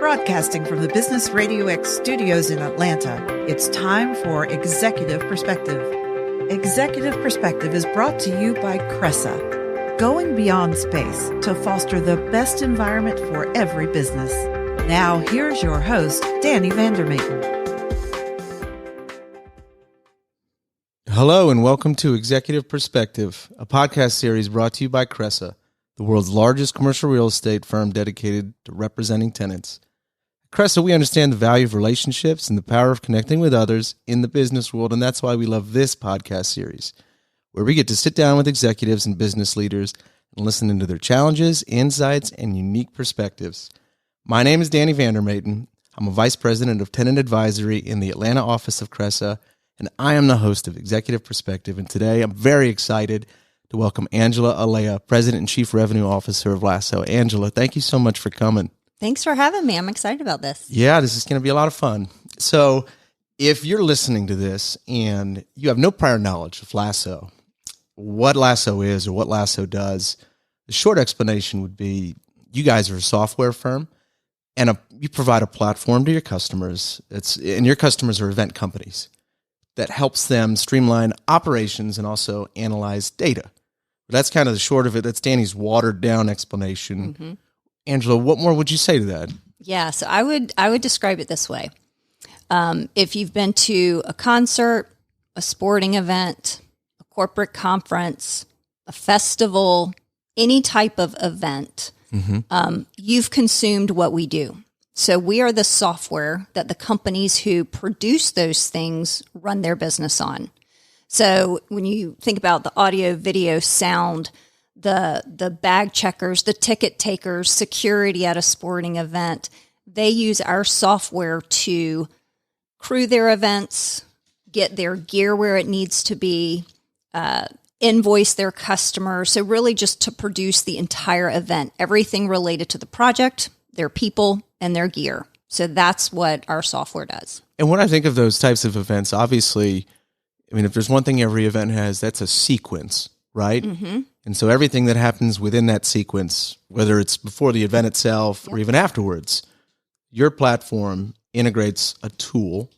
Broadcasting from the Business RadioX studios in Atlanta, it's time for Executive Perspective. Executive Perspective is brought to you by Cressa, going beyond space to foster the best environment for every business. Now, here's your host, Danny Vander Maten. Hello, and welcome to Executive Perspective, a podcast series brought to you by Cressa, the world's largest commercial real estate firm dedicated to representing tenants. At Cressa, we understand the value of relationships and the power of connecting with others in the business world, and that's why we love this podcast series, where we get to sit down with executives and business leaders and listen into their challenges, insights, and unique perspectives. My name is Danny Vander Maten. I'm a Vice President of Tenant Advisory in the Atlanta office of Cressa, and I am the host of Executive Perspective. And today I'm very excited to welcome Angela Alea, President and Chief Revenue Officer of LASSO. Angela, thank you so much for coming. Thanks for having me. I'm excited about this. Yeah, this is going to be a lot of fun. So if you're listening to this and you have no prior knowledge of LASSO, what LASSO is or what LASSO does, the short explanation would be you guys are a software firm and you provide a platform to your customers. And your customers are event companies that helps them streamline operations and also analyze data. That's kind of the short of it. That's Danny's watered down explanation. Mm-hmm. Angela, what more would you say to that? Yeah, so I would describe it this way. If you've been to a concert, a sporting event, a corporate conference, a festival, any type of event, you've consumed what we do. So we are the software that the companies who produce those things run their business on. So when you think about the audio, video, sound, the bag checkers, the ticket takers, security at a sporting event, they use our software to crew their events, get their gear where it needs to be, invoice their customers. So really just to produce the entire event, everything related to the project, their people, and their gear. So that's what our software does. And when I think of those types of events, obviously, I mean, if there's one thing every event has, that's a sequence, right? Mm-hmm. And so everything that happens within that sequence, whether it's before the event itself or even afterwards, your platform integrates a tool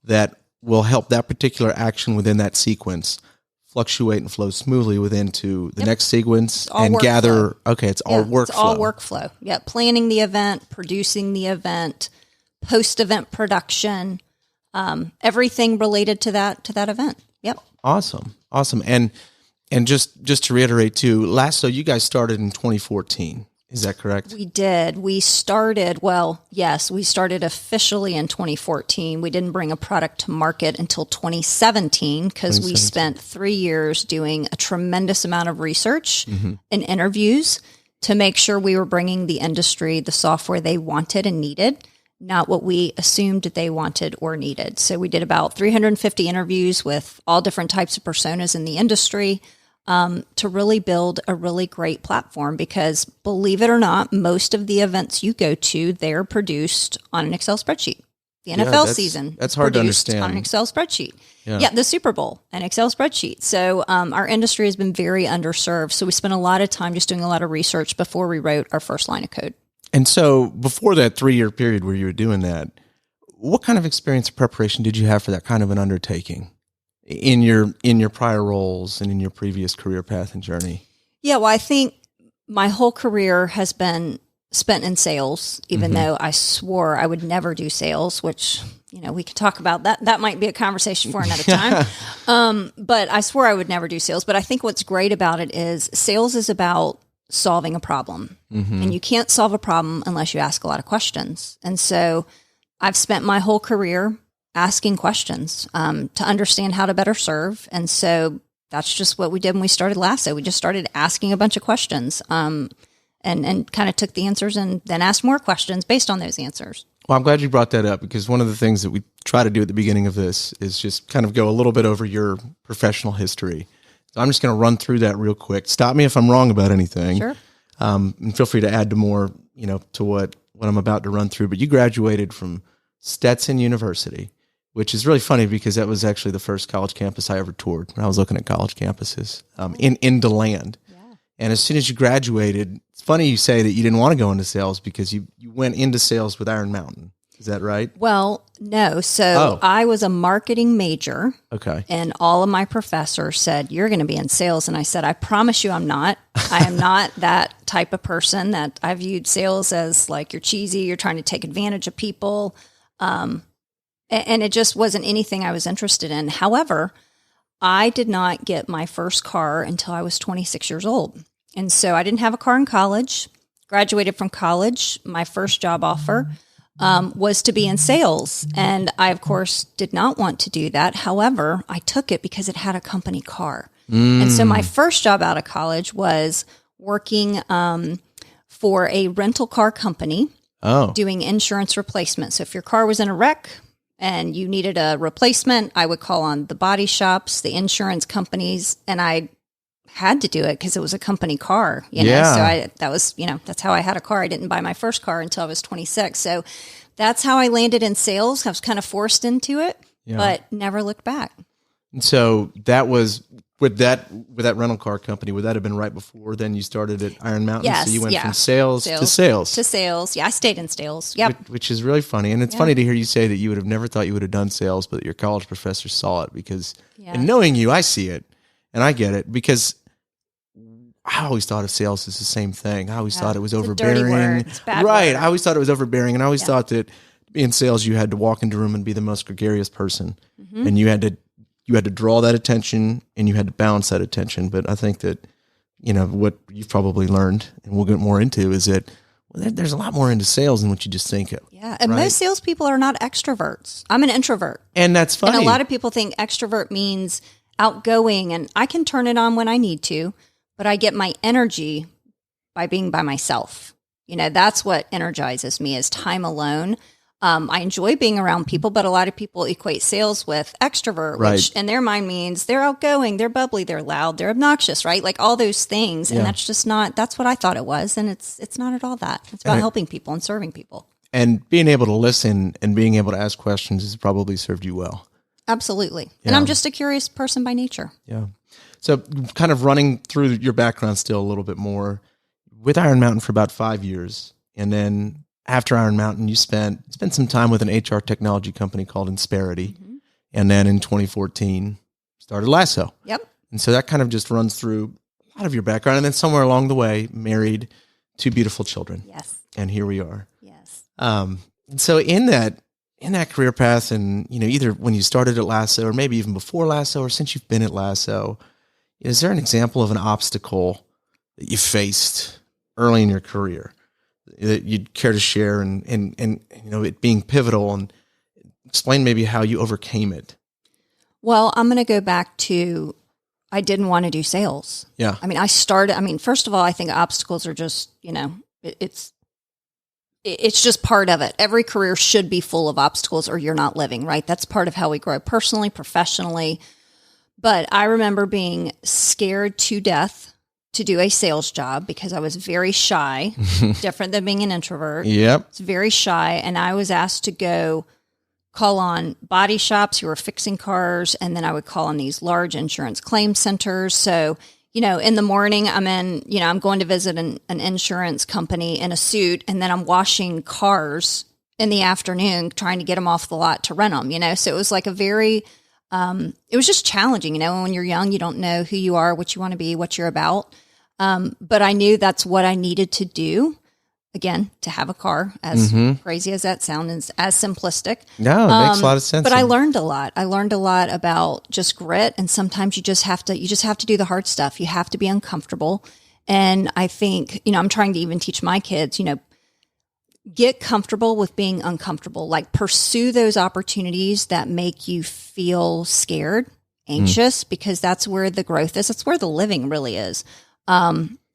that will help that particular action within that sequence fluctuate and flow smoothly into the next sequence and gather. Okay, it's all workflow. It's all workflow. Yeah, planning the event, producing the event, post-event production, everything related to that event. Yep. Awesome. And just to reiterate too, LASSO, you guys started in 2014. Is that correct? We did. We started officially in 2014. We didn't bring a product to market until 2017 because we spent 3 years doing a tremendous amount of research and interviews to make sure we were bringing the industry the software they wanted and needed, not what we assumed they wanted or needed. So we did about 350 interviews with all different types of personas in the industry to really build a really great platform because, believe it or not, most of the events you go to, they're produced on an Excel spreadsheet. The NFL season that's hard to understand. On an Excel spreadsheet. Yeah, the Super Bowl, an Excel spreadsheet. So our industry has been very underserved. So we spent a lot of time just doing a lot of research before we wrote our first line of code. And so before that 3-year period where you were doing that, what kind of experience or preparation did you have for that kind of an undertaking in your prior roles and in your previous career path and journey? Yeah, well, I think my whole career has been spent in sales, even though I swore I would never do sales, which, we could talk about that. That might be a conversation for another time. But I swore I would never do sales. But I think what's great about it is sales is about solving a problem. And you can't solve a problem unless you ask a lot of questions. And so I've spent my whole career asking questions to understand how to better serve. And so that's just what we did when we started LASSO. We just started asking a bunch of questions and kind of took the answers and then asked more questions based on those answers. Well, I'm glad you brought that up because one of the things that we try to do at the beginning of this is just kind of go a little bit over your professional history. So I'm just going to run through that real quick. Stop me if I'm wrong about anything. Sure. And feel free to add to more, to what I'm about to run through. But you graduated from Stetson University, which is really funny because that was actually the first college campus I ever toured when I was looking at college campuses in DeLand. Yeah. And as soon as you graduated, it's funny you say that you didn't want to go into sales because you went into sales with Iron Mountain. Is that right? Well, no. So I was a marketing major. Okay. And all of my professors said, you're going to be in sales. And I said, I promise you I'm not. I am not that type of person. That I viewed sales as like you're cheesy, you're trying to take advantage of people. And it just wasn't anything I was interested in. However, I did not get my first car until I was 26 years old. And so I didn't have a car in college, graduated from college. My first job offer was to be in sales. And I, of course, did not want to do that. However, I took it because it had a company car. And so my first job out of college was working for a rental car company doing insurance replacement. So if your car was in a wreck and you needed a replacement, I would call on the body shops, the insurance companies, and I had to do it because it was a company car, you know? So that was, that's how I had a car. I didn't buy my first car until I was 26. So that's how I landed in sales. I was kind of forced into it, but never looked back. And so that was with that rental car company, would that have been right before then you started at Iron Mountain? Yes. So you went from sales to sales. To sales. Yeah. I stayed in sales. Yep. Which is really funny. And it's funny to hear you say that you would have never thought you would have done sales, but your college professor saw it because, and knowing you, I see it and I get it because I always thought of sales as the same thing. I always thought it was overbearing. Dirty word. It's bad right. word. I always thought it was overbearing. And I always thought that in sales, you had to walk into a room and be the most gregarious person. And you had to draw that attention and you had to balance that attention. But I think that, what you've probably learned and we'll get more into is that there's a lot more into sales than what you just think of. Yeah. And most salespeople are not extroverts. I'm an introvert. And that's funny. And a lot of people think extrovert means outgoing and I can turn it on when I need to. But I get my energy by being by myself. That's what energizes me is time alone. I enjoy being around people, but a lot of people equate sales with extrovert, which in their mind means they're outgoing, they're bubbly, they're loud, they're obnoxious, right? Like all those things. And that's just not, that's what I thought it was. And it's not at all that. It's about helping people and serving people. And being able to listen and being able to ask questions has probably served you well. Absolutely. And I'm just a curious person by nature. Yeah. So kind of running through your background still a little bit more, with Iron Mountain for about 5 years. And then after Iron Mountain, you spent some time with an HR technology company called Insperity. And then in 2014, started LASSO. Yep. And so that kind of just runs through a lot of your background. And then somewhere along the way, married 2 beautiful children. Yes. And here we are. Yes. So in that career path and, either when you started at LASSO or maybe even before LASSO or since you've been at LASSO, is there an example of an obstacle that you faced early in your career that you'd care to share and it being pivotal, and explain maybe how you overcame it? Well, I'm going to go back to, I didn't want to do sales. Yeah. First of all, I think obstacles are just, it's just part of it. Every career should be full of obstacles or you're not living, right? That's part of how we grow personally, professionally. But I remember being scared to death to do a sales job because I was very shy, different than being an introvert. Yep. It's very shy. And I was asked to go call on body shops who were fixing cars. And then I would call on these large insurance claim centers. So, in the morning I'm going to visit an insurance company in a suit, and then I'm washing cars in the afternoon, trying to get them off the lot to rent them, So it was like a very, it was just challenging, when you're young, you don't know who you are, what you want to be, what you're about. But I knew that's what I needed to do, again, to have a car, as crazy as that sounds, as simplistic. No, it makes a lot of sense. But I learned a lot. I learned a lot about just grit. And sometimes you just have to do the hard stuff. You have to be uncomfortable. And I think, I'm trying to even teach my kids, get comfortable with being uncomfortable, like pursue those opportunities that make you feel scared, anxious, because that's where the growth is. That's where the living really is.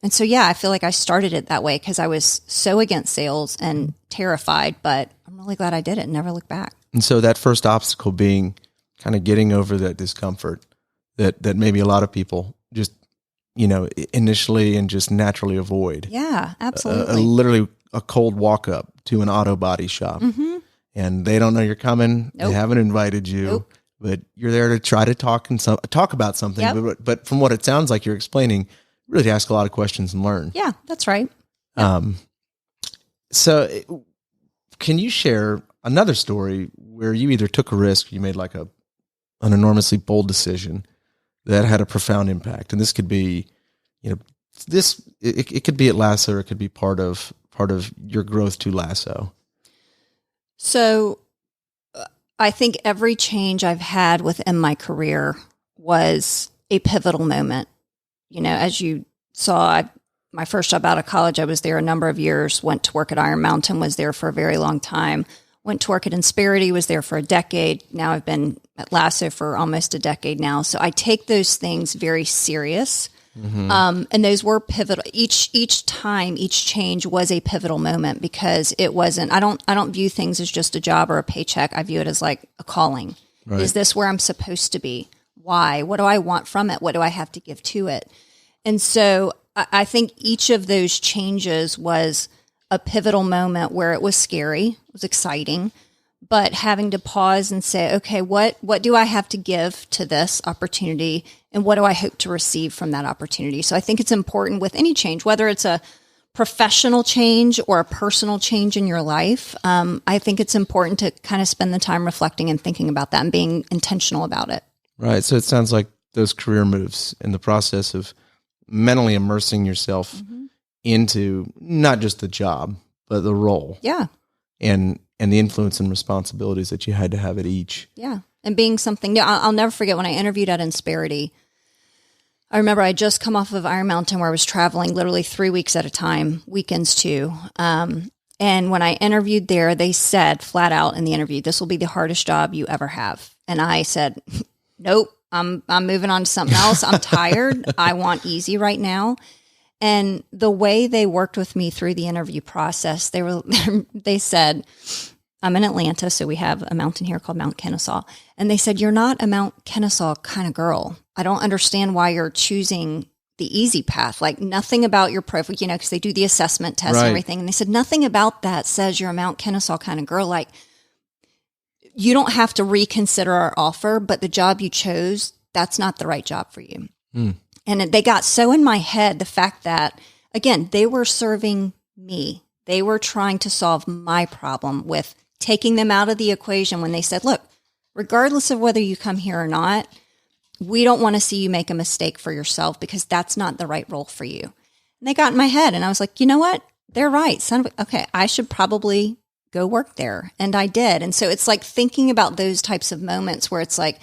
And so, I feel like I started it that way because I was so against sales and terrified, but I'm really glad I did it and never looked back. And so that first obstacle being kind of getting over that discomfort that maybe a lot of people just, initially and just naturally avoid. Yeah, absolutely. Literally a cold walk up to an auto body shop and they don't know you're coming. Nope. They haven't invited you, but you're there to try to talk about something. Yep. But from what it sounds like you're explaining, really to ask a lot of questions and learn. Yeah, that's right. So can you share another story where you either took a risk, you made like an enormously bold decision that had a profound impact? And this could be, it could be at LASSO, or it could be part of your growth to LASSO. So I think every change I've had within my career was a pivotal moment. As you saw, my first job out of college, I was there a number of years, went to work at Iron Mountain, was there for a very long time, went to work at Insperity, was there for a decade. Now I've been at LASSO for almost a decade now. So I take those things very serious. And those were pivotal. Each time, each change was a pivotal moment, because it wasn't, I don't view things as just a job or a paycheck. I view it as like a calling. Right. Is this where I'm supposed to be? Why? What do I want from it? What do I have to give to it? And so I think each of those changes was a pivotal moment where it was scary, it was exciting, but having to pause and say, okay, what do I have to give to this opportunity, and what do I hope to receive from that opportunity? So I think it's important with any change, whether it's a professional change or a personal change in your life. I think it's important to kind of spend the time reflecting and thinking about that and being intentional about it. Right. So it sounds like those career moves in the process of mentally immersing yourself into not just the job, but the role. Yeah. And the influence and responsibilities that you had to have at each. Yeah. And being something new. I'll never forget when I interviewed at Insperity. I remember I just come off of Iron Mountain, where I was traveling literally 3 weeks at a time, weekends too. And when I interviewed there, they said flat out in the interview, this will be the hardest job you ever have. And I said, nope, I'm moving on to something else. I'm tired. I want easy right now. And the way they worked with me through the interview process, they said, I'm in Atlanta, so we have a mountain here called Mount Kennesaw. And they said, you're not a Mount Kennesaw kind of girl. I don't understand why you're choosing the easy path. Like, nothing about your profile, because they do the assessment test and everything. And they said, nothing about that says you're a Mount Kennesaw kind of girl. Like, you don't have to reconsider our offer, but the job you chose, that's not the right job for you. And they got so in my head, the fact that, again, they were serving me. They were trying to solve my problem with taking them out of the equation when they said, look, regardless of whether you come here or not, we don't want to see you make a mistake for yourself, because that's not the right role for you. And they got in my head, and I was like, you know what? They're right. Okay, I should probably go work there. And I did. And so it's like thinking about those types of moments where it's like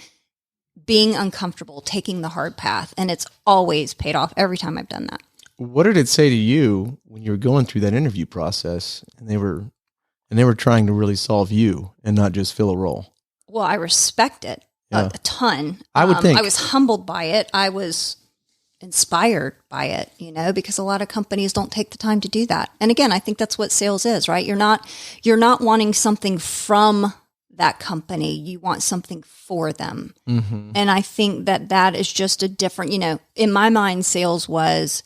being uncomfortable, taking the hard path. And it's always paid off every time I've done that. What did it say to you when you were going through that interview process and they were trying to really solve you and not just fill a role? Well, I respect it a ton. I would think. I was humbled by it. I was inspired by it, because a lot of companies don't take the time to do that. And again, I think that's what sales is, right? You're not wanting something from that company. You want something for them. Mm-hmm. And I think that is just a different, in my mind, sales was,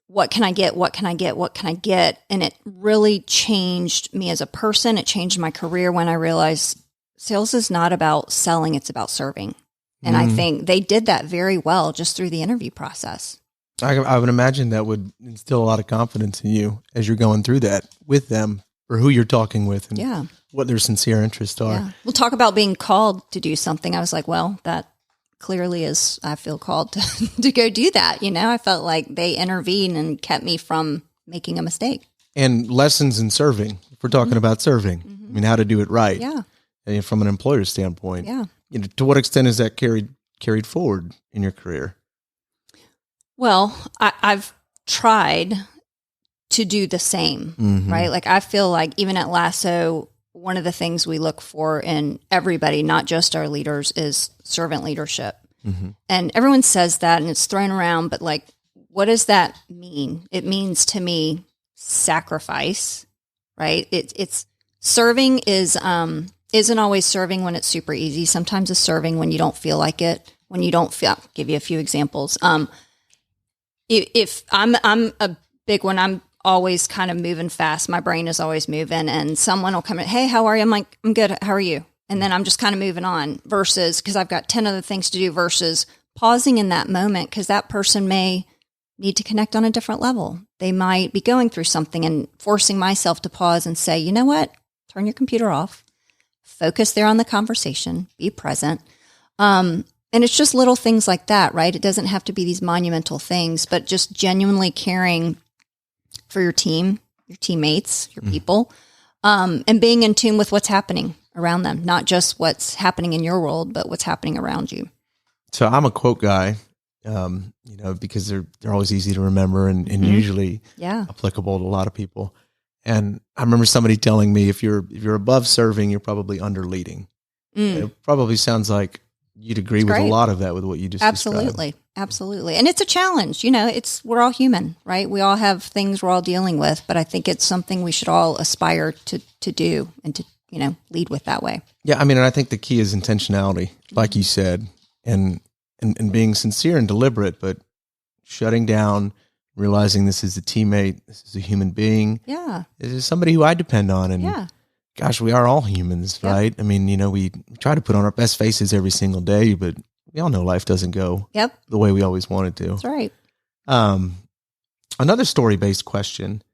what can I get? What can I get? What can I get? And it really changed me as a person. It changed my career when I realized sales is not about selling, it's about serving. And I think they did that very well just through the interview process. I would imagine that would instill a lot of confidence in you as you're going through that with them, or who you're talking with, and what their sincere interests are. Yeah. We'll talk about being called to do something. I was like, well, that clearly is, I feel called to go do that. I felt like they intervened and kept me from making a mistake. And lessons in serving, if we're talking about serving, I mean, how to do it right. Yeah. And from an employer standpoint. Yeah. To what extent is that carried forward in your career? Well, I've tried to do the same, right? Like, I feel like even at LASSO, one of the things we look for in everybody, not just our leaders, is servant leadership. And everyone says that and it's thrown around, but like, what does that mean? It means to me sacrifice, right? It's serving isn't always serving when it's super easy. Sometimes it's serving when you don't feel like it, when you don't feel. I'll give you a few examples. If I'm a big one, I'm always kind of moving fast. My brain is always moving, and someone will come in, hey, how are you? I'm like, I'm good. How are you? And then I'm just kind of moving on, versus, because I've got 10 other things to do, versus pausing in that moment, because that person may need to connect on a different level. They might be going through something, and forcing myself to pause and say, you know what? Turn your computer off, focus there on the conversation, be present. And it's just little things like that, right? It doesn't have to be these monumental things, but just genuinely caring for your team, your teammates, your people, and being in tune with what's happening around them, not just what's happening in your world, but what's happening around you. So I'm a quote guy, because they're always easy to remember and usually applicable to a lot of people. And I remember somebody telling me, if you're above serving, you're probably under leading. It probably sounds like you'd agree with a lot of that, with what you just described. Absolutely. And it's a challenge. We're all human, right? We all have things we're all dealing with, but I think it's something we should all aspire to do and to, lead with that way. Yeah. I mean, and I think the key is intentionality, like you said, and being sincere and deliberate, but shutting down, realizing this is a teammate, this is a human being. Yeah. This is somebody who I depend on. And gosh, we are all humans, right? I mean, we try to put on our best faces every single day, but we all know life doesn't go the way we always want it to. That's right. Another story-based question.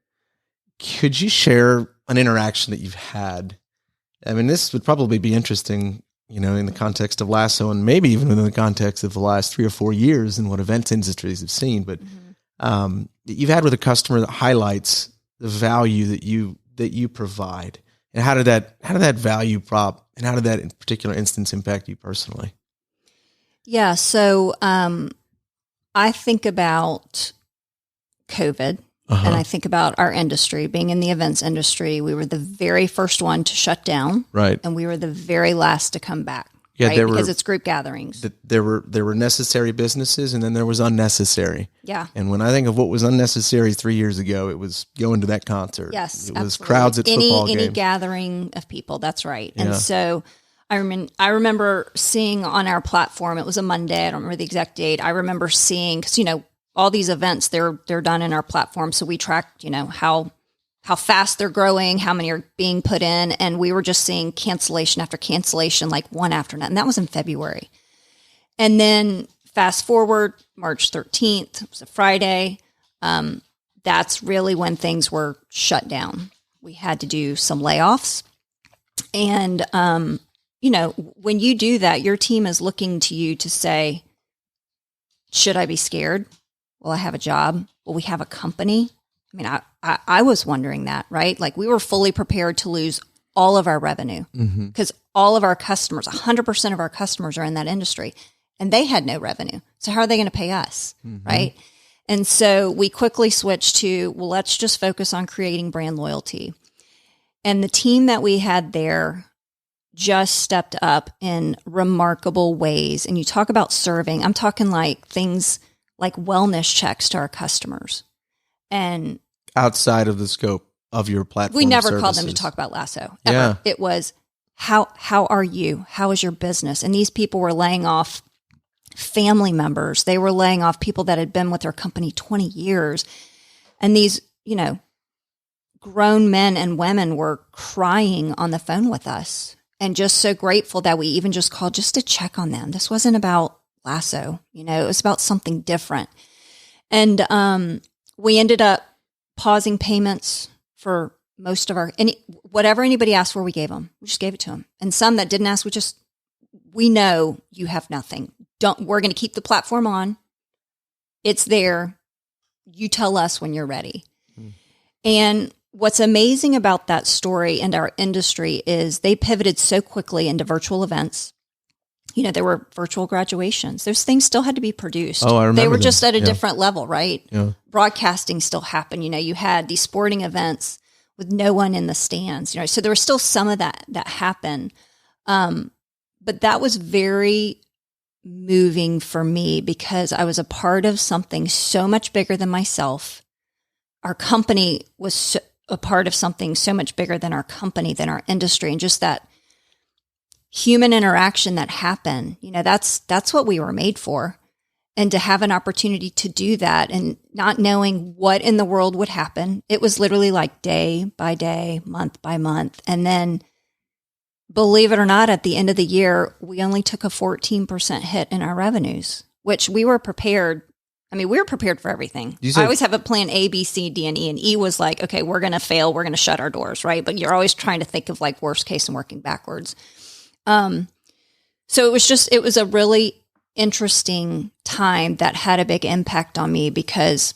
Could you share an interaction that you've had? I mean, this would probably be interesting, in the context of LASSO, and maybe even within the context of the last 3 or 4 years and what events industries have seen. But you've had with a customer that highlights the value that you provide, and how did that value prop, and how did that in particular instance impact you personally? Yeah. So I think about COVID. And I think about our industry, being in the events industry. We were the very first one to shut down, right? And we were the very last to come back, right? Because it's group gatherings. There were necessary businesses, and then there was unnecessary. Yeah. And when I think of what was unnecessary 3 years ago, it was going to that concert. Yes, it was absolutely. Crowds at football games. Any gathering of people. That's right. And so I remember seeing on our platform. It was a Monday. I don't remember the exact date. I remember seeing, because all these events, they're done in our platform. So we tracked, how fast they're growing, how many are being put in. And we were just seeing cancellation after cancellation, like one after another. And that was in February. And then fast forward, March 13th, it was a Friday. That's really when things were shut down. We had to do some layoffs. And, when you do that, your team is looking to you to say, should I be scared? Will I have a job? Will we have a company? I mean, I was wondering that, right? Like, we were fully prepared to lose all of our revenue because all of our customers, 100% of our customers are in that industry, and they had no revenue. So how are they going to pay us, right? And so we quickly switched to, well, let's just focus on creating brand loyalty. And the team that we had there just stepped up in remarkable ways. And you talk about serving, I'm talking like things like wellness checks to our customers. And outside of the scope of your platform, we never services. called them to talk about LASSO. Ever. Yeah. It was, how are you? How is your business? And these people were laying off family members. They were laying off people that had been with their company 20 years. And these, grown men and women were crying on the phone with us, and just so grateful that we even just called just to check on them. This wasn't about LASSO, it was about something different. And we ended up pausing payments for most of whatever anybody asked for, we gave them. We just gave it to them. And some that didn't ask, we know you have nothing. We're going to keep the platform on. It's there. You tell us when you're ready. And what's amazing about that story and our industry is they pivoted so quickly into virtual events. There were virtual graduations. Those things still had to be produced. Oh, I remember. They were just at a different level, right? Yeah. Broadcasting still happened. You had these sporting events with no one in the stands. So there was still some of that happened. But that was very moving for me because I was a part of something so much bigger than myself. Our company was a part of something so much bigger than our company, than our industry, and just that human interaction that happened. That's what we were made for. And to have an opportunity to do that and not knowing what in the world would happen, it was literally like day by day, month by month. And then, believe it or not, at the end of the year, we only took a 14% hit in our revenues, which we were prepared I mean, we were prepared for everything. You said- I always have a plan A, B, C, D, and E. And E was like, okay, we're going to fail. We're going to shut our doors, right? But you're always trying to think of like worst case and working backwards. So it was a really interesting time that had a big impact on me because,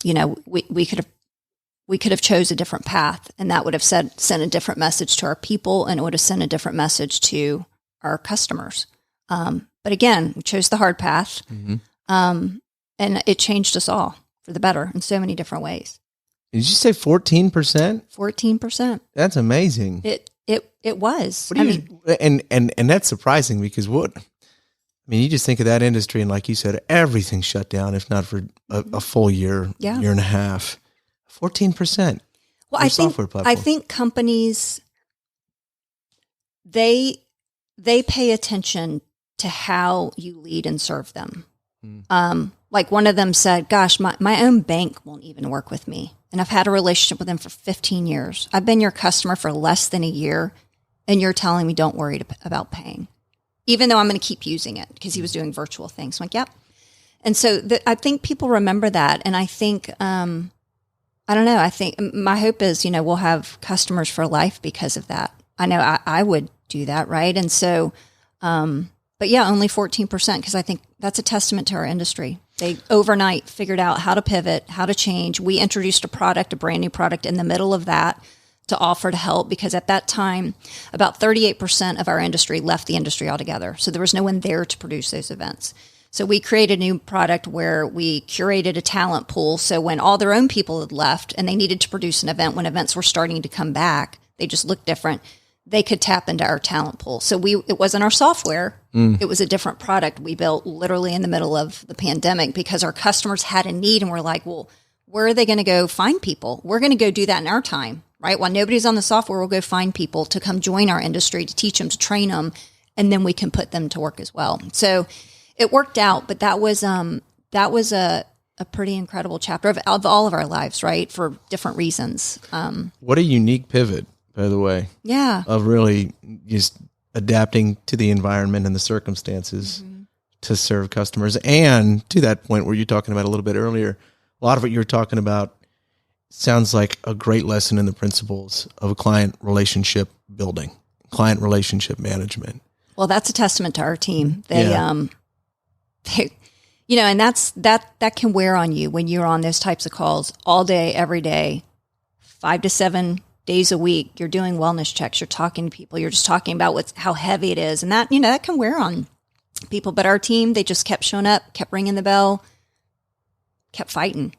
you know, we could have chose a different path, and that would have sent a different message to our people, and it would have sent a different message to our customers. But again, we chose the hard path. And it changed us all for the better in so many different ways. Did you say 14%? 14%. That's amazing. It was. And that's surprising because you just think of that industry and like you said, everything shut down, if not for a full year, year and a half. 14%. Well, I think companies, they pay attention to how you lead and serve them. Like one of them said, gosh, my own bank won't even work with me. And I've had a relationship with them for 15 years. I've been your customer for less than a year, and you're telling me don't worry about paying, even though I'm going to keep using it because he was doing virtual things. I'm like, yep. And so I think people remember that. And I think, I don't know, I think my hope is, you know, we'll have customers for life because of that. I know I would do that, right? And so, but yeah, only 14%, because I think that's a testament to our industry. They overnight figured out how to pivot, how to change. We introduced a brand new product in the middle of that to offer to help, because at that time, about 38% of our industry left the industry altogether. So there was no one there to produce those events. So we created a new product where we curated a talent pool. So when all their own people had left and they needed to produce an event, when events were starting to come back, they just looked different, they could tap into our talent pool. So it wasn't our software. It was a different product we built literally in the middle of the pandemic because our customers had a need, and we're like, well, where are they going to go find people? We're going to go do that in our time, right? While nobody's on the software, we'll go find people to come join our industry, to teach them, to train them, and then we can put them to work as well. So it worked out, but that was a pretty incredible chapter of all of our lives, right? For different reasons. What a unique pivot, by the way. Yeah. Of really just adapting to the environment and the circumstances to serve customers. And to that point where you're talking about a little bit earlier, a lot of what you're talking about sounds like a great lesson in the principles of client relationship building, client relationship management. Well, that's a testament to our team. They, you know, and that can wear on you when you're on those types of calls all day, every day, 5 to 7 days a week. You're doing wellness checks. You're talking to people. You're just talking about how heavy it is. And that, you know, that can wear on people. But our team, they just kept showing up, kept ringing the bell, kept fighting.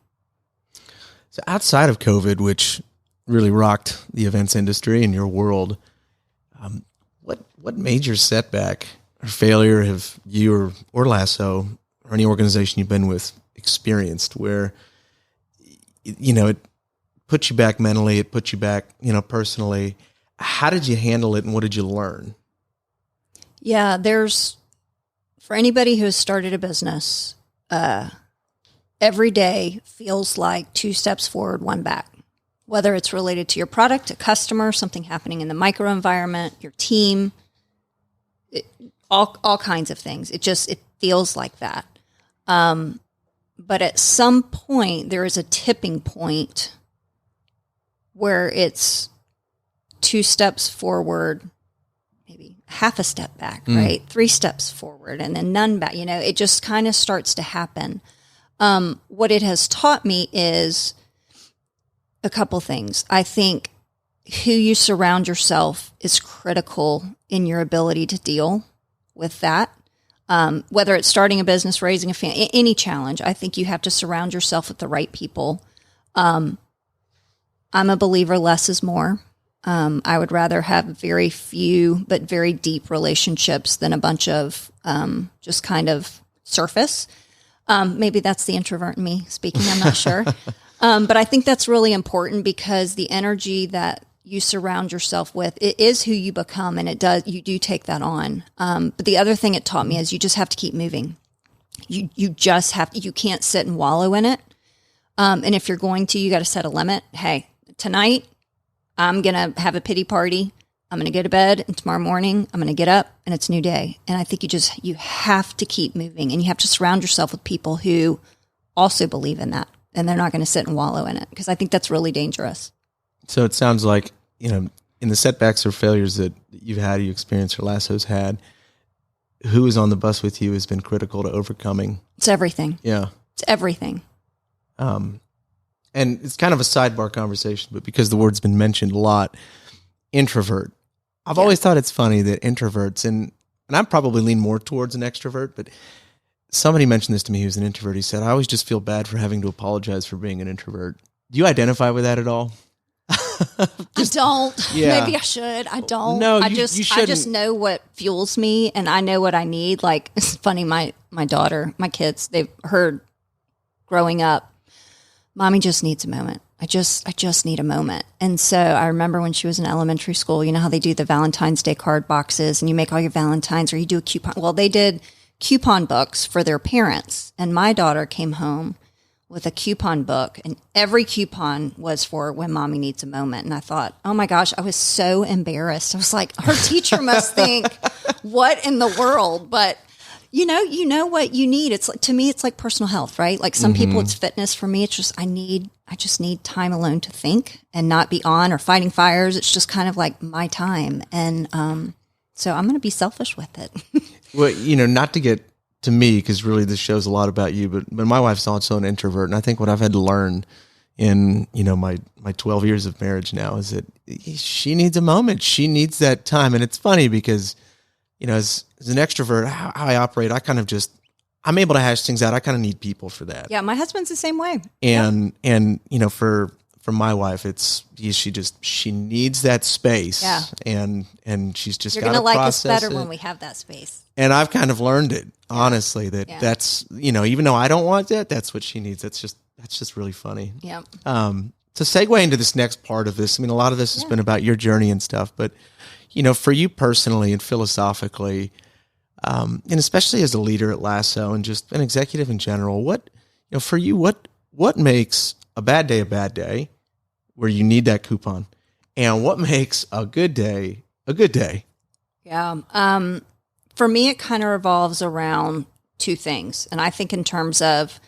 So outside of COVID, which really rocked the events industry and your world, what major setback or failure have you or LASSO or any organization you've been with experienced where, you know, it put you back mentally, it put you back, you know, personally? How did you handle it and what did you learn? Yeah, for anybody who has started a business, every day feels like 2 steps forward, 1 back. Whether it's related to your product, a customer, something happening in the microenvironment, your team, all kinds of things. It feels like that. But at some point, there is a tipping point where it's 2 steps forward, maybe half a step back, right? 3 steps forward and then none back. You know, it just kind of starts to happen. What it has taught me is a couple things. I think who you surround yourself is critical in your ability to deal with that. Whether it's starting a business, raising a family, any challenge, I think you have to surround yourself with the right people. I'm a believer less is more. I would rather have very few but very deep relationships than a bunch of just kind of surface. Maybe that's the introvert in me speaking. I'm not sure. But I think that's really important because the energy that you surround yourself with, it is who you become, and you do take that on. But the other thing it taught me is you just have to keep moving. You just have to, you can't sit and wallow in it. And if you're going to, you got to set a limit. Hey, tonight I'm going to have a pity party. I'm going to go to bed, and tomorrow morning I'm going to get up and it's a new day. And I think you have to keep moving, and you have to surround yourself with people who also believe in that, and they're not going to sit and wallow in it, because I think that's really dangerous. So it sounds like, in the setbacks or failures that you've had, you experienced, or LASSO's had, who is on the bus with you has been critical to overcoming. It's everything. Yeah. It's everything. And it's kind of a sidebar conversation, but because the word's been mentioned a lot, introvert. I've always thought it's funny that introverts, and I probably lean more towards an extrovert, but somebody mentioned this to me who's an introvert. He said, I always just feel bad for having to apologize for being an introvert. Do you identify with that at all? I don't. Yeah. Maybe I should. I don't. No, I just know what fuels me, and I know what I need. Like, it's funny, my daughter, my kids, they've heard growing up, Mommy just needs a moment. I just need a moment. And so I remember when she was in elementary school, you know how they do the Valentine's Day card boxes, and you make all your Valentines, or you do a coupon. Well, they did coupon books for their parents. And my daughter came home with a coupon book, and every coupon was for when Mommy needs a moment. And I thought, oh my gosh, I was so embarrassed. I was like, her teacher must think, what in the world? But you know what you need. It's like, to me, it's like personal health, right? Like some people, it's fitness. For me, it's just, I just need time alone to think and not be on or fighting fires. It's just kind of like my time. And so I'm going to be selfish with it. Well, not to get to me, because really this shows a lot about you, but my wife's also an introvert. And I think what I've had to learn in, my 12 years of marriage now is that she needs a moment. She needs that time. And it's funny because, as an extrovert, how I operate, I'm able to hash things out. I kind of need people for that. Yeah, my husband's the same way. And for my wife, she needs that space. Yeah. And she's just got to process it. You're going to like us better when we have that space. And I've kind of learned it, honestly, that's, even though I don't want that, that's what she needs. That's just really funny. Yeah. To segue into this next part of this, a lot of this has been about your journey and stuff, but for you personally and philosophically, and especially as a leader at LASSO and just an executive in general, for you, what makes a bad day where you need that coupon, and what makes a good day a good day? Yeah. For me, it kind of revolves around two things. And I think in terms of,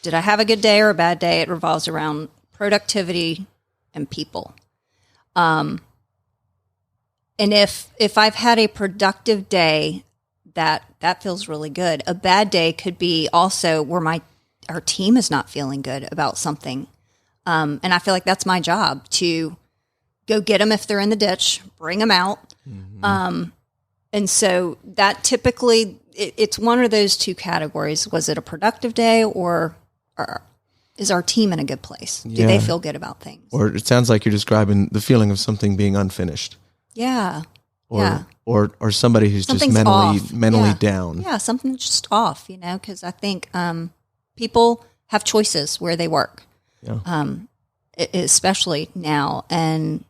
did I have a good day or a bad day? It revolves around productivity and people. And if I've had a productive day, that feels really good. A bad day could be also where our team is not feeling good about something. And I feel like that's my job, to go get them if they're in the ditch, bring them out. Mm-hmm. And so that typically, it's one of those two categories. Was it a productive day, or is our team in a good place? Do they feel good about things? Or it sounds like you're describing the feeling of something being unfinished. Yeah. Or somebody who's Something's just mentally down. Yeah, something's just off, because I think people have choices where they work, especially now. And,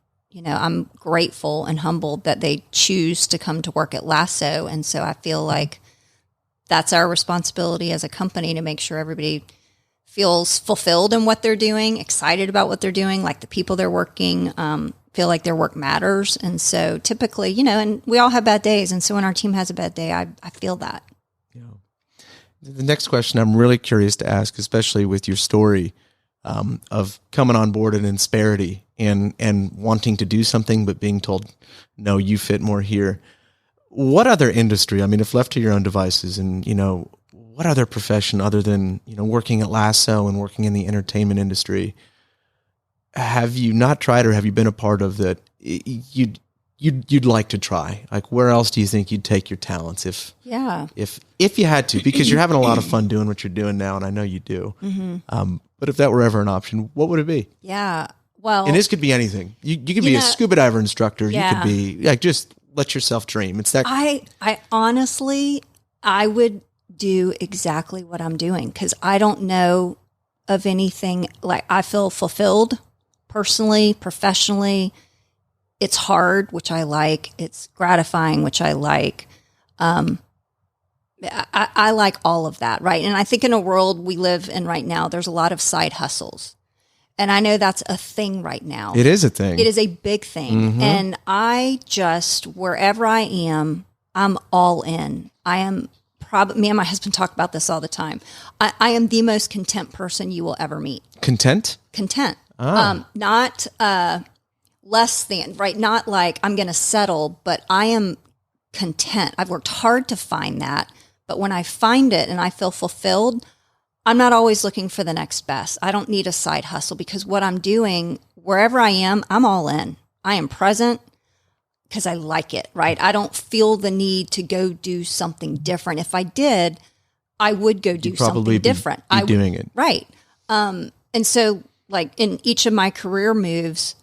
I'm grateful and humbled that they choose to come to work at LASSO. And so I feel like that's our responsibility as a company, to make sure everybody feels fulfilled in what they're doing, excited about what they're doing, like the people they're working, feel like their work matters. And so typically, and we all have bad days. And so when our team has a bad day, I feel that. Yeah. The next question I'm really curious to ask, especially with your story of coming on board in Insperity and wanting to do something, but being told, no, you fit more here. What other industry, if left to your own devices, and, what other profession other than, working at LASSO and working in the entertainment industry, have you not tried, or have you been a part of that you'd like to try? Like, where else do you think you'd take your talents if you had to? Because you're having a lot of fun doing what you're doing now, and I know you do. Mm-hmm. But if that were ever an option, what would it be? Yeah. Well, and this could be anything. You could be a scuba diver instructor. Yeah. You could be like, just let yourself dream. It's that. I honestly, I would do exactly what I'm doing, because I don't know of anything. Like, I feel fulfilled personally, professionally. It's hard, which I like. It's gratifying, which I like. I like all of that, right? And I think in a world we live in right now, there's a lot of side hustles. And I know that's a thing right now. It is a thing. It is a big thing. Mm-hmm. And I just, wherever I am, I'm all in. I am me and my husband talk about this all the time. I am the most content person you will ever meet. Content? Content. Not less than, right? Not like I'm going to settle, but I am content. I've worked hard to find that. But when I find it and I feel fulfilled, I'm not always looking for the next best. I don't need a side hustle because what I'm doing, wherever I am, I'm all in. I am present because I like it, right? I don't feel the need to go do something different. If I did, I would go do something different. Be doing it. Right. And so like in each of my career moves,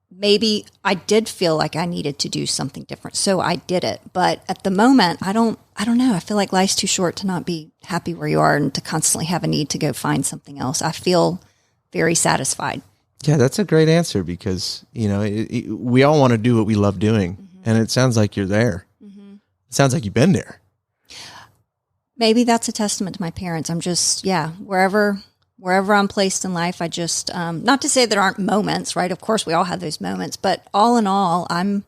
maybe I did feel like I needed to do something different. So I did it. But at the moment, I don't know. I feel like life's too short to not be happy where you are and to constantly have a need to go find something else. I feel very satisfied. Yeah, that's a great answer because, we all want to do what we love doing. Mm-hmm. And it sounds like you're there. Mm-hmm. It sounds like you've been there. Maybe that's a testament to my parents. I'm just, wherever I'm placed in life, I just, not to say there aren't moments, right? Of course, we all have those moments, but all in all, I'm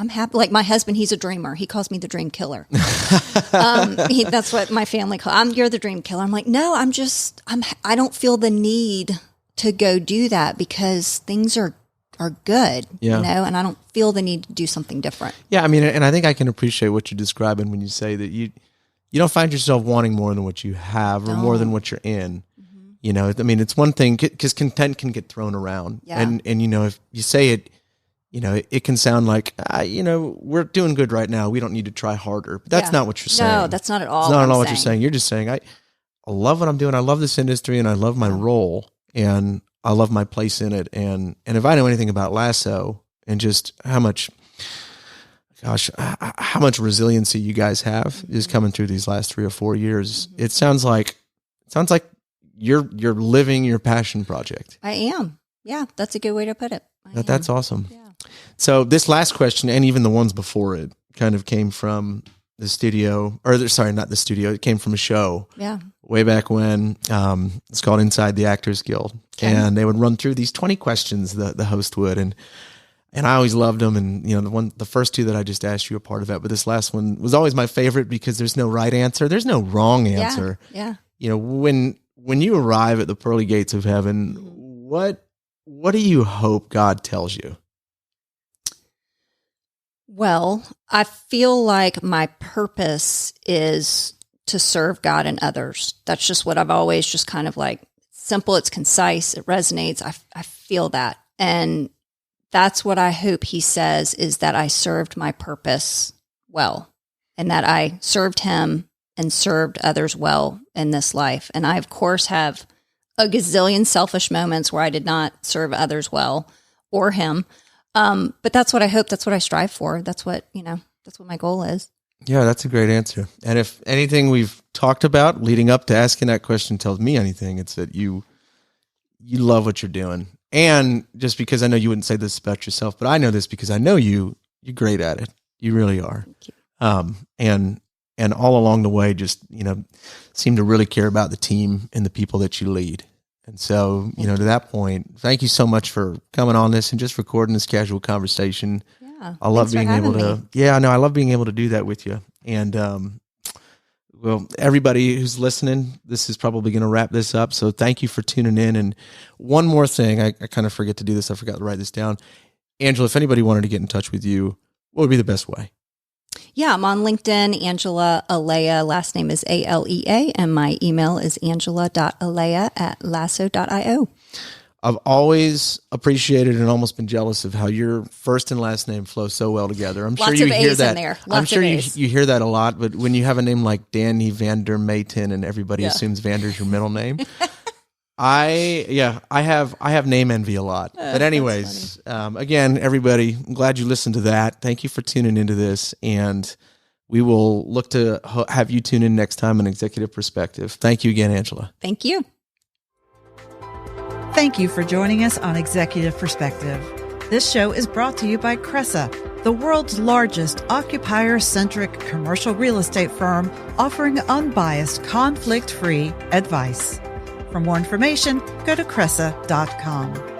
happy. Like my husband, he's a dreamer. He calls me the dream killer. That's what my family calls. You're the dream killer. I'm like, no, I don't feel the need to go do that because things are good, and I don't feel the need to do something different. Yeah. I mean, and I think I can appreciate what you're describing when you say that you don't find yourself wanting more than what you have or more than what you're in. I mean, it's one thing because content can get thrown around, and if you say it, it can sound like we're doing good right now. We don't need to try harder. But that's not what you're saying. No, that's not at all. It's not at all what you're saying. You're just saying I love what I'm doing. I love this industry, and I love my role, and I love my place in it. And if I know anything about LASSO and just how much resiliency you guys have is coming through these last 3 or 4 years, it sounds like you're living your passion project. I am. Yeah, that's a good way to put it. That's awesome. Yeah. So this last question, and even the ones before it, kind of came from the studio, not the studio. It came from a show. Yeah. Way back when. It's called Inside the Actors Guild, and they would run through these 20 questions. The host would, and I always loved them. And the first 2 that I just asked you a part of that, but this last one was always my favorite because there's no right answer. There's no wrong answer. Yeah. When you arrive at the pearly gates of heaven, what do you hope God tells you? Well, I feel like my purpose is to serve God and others. That's just what I've always just kind of like simple. It's concise. It resonates. I feel that. And that's what I hope he says is that I served my purpose well and that I served him and served others well in this life. And I, of course, have a gazillion selfish moments where I did not serve others well or him. But that's what I hope. That's what I strive for. That's what my goal is. Yeah, that's a great answer. And if anything we've talked about leading up to asking that question tells me anything, it's that you love what you're doing. And just because I know you wouldn't say this about yourself, but I know this because I know you're great at it. You really are. Thank you. And all along the way, just, seem to really care about the team and the people that you lead. And so, to that point, thank you so much for coming on this and just recording this casual conversation. Yeah. I love being able to, I love being able to do that with you. And, everybody who's listening, this is probably going to wrap this up. So thank you for tuning in. And one more thing, I kind of forget to do this. I forgot to write this down. Angela, if anybody wanted to get in touch with you, what would be the best way? Yeah, I'm on LinkedIn, Angela Alea. Last name is Alea, and my email is angela.alea@lasso.io. I've always appreciated and almost been jealous of how your first and last name flow so well together. I'm sure you hear that. I'm sure you hear that a lot, but when you have a name like Danny Vander Maten and everybody assumes Vander's your middle name, I have name envy a lot. But anyways, again, everybody, I'm glad you listened to that. Thank you for tuning into this, and we will look to have you tune in next time on Executive Perspective. Thank you again, Angela. Thank you. Thank you for joining us on Executive Perspective. This show is brought to you by Cressa, the world's largest occupier-centric commercial real estate firm offering unbiased, conflict-free advice. For more information, go to cressa.com.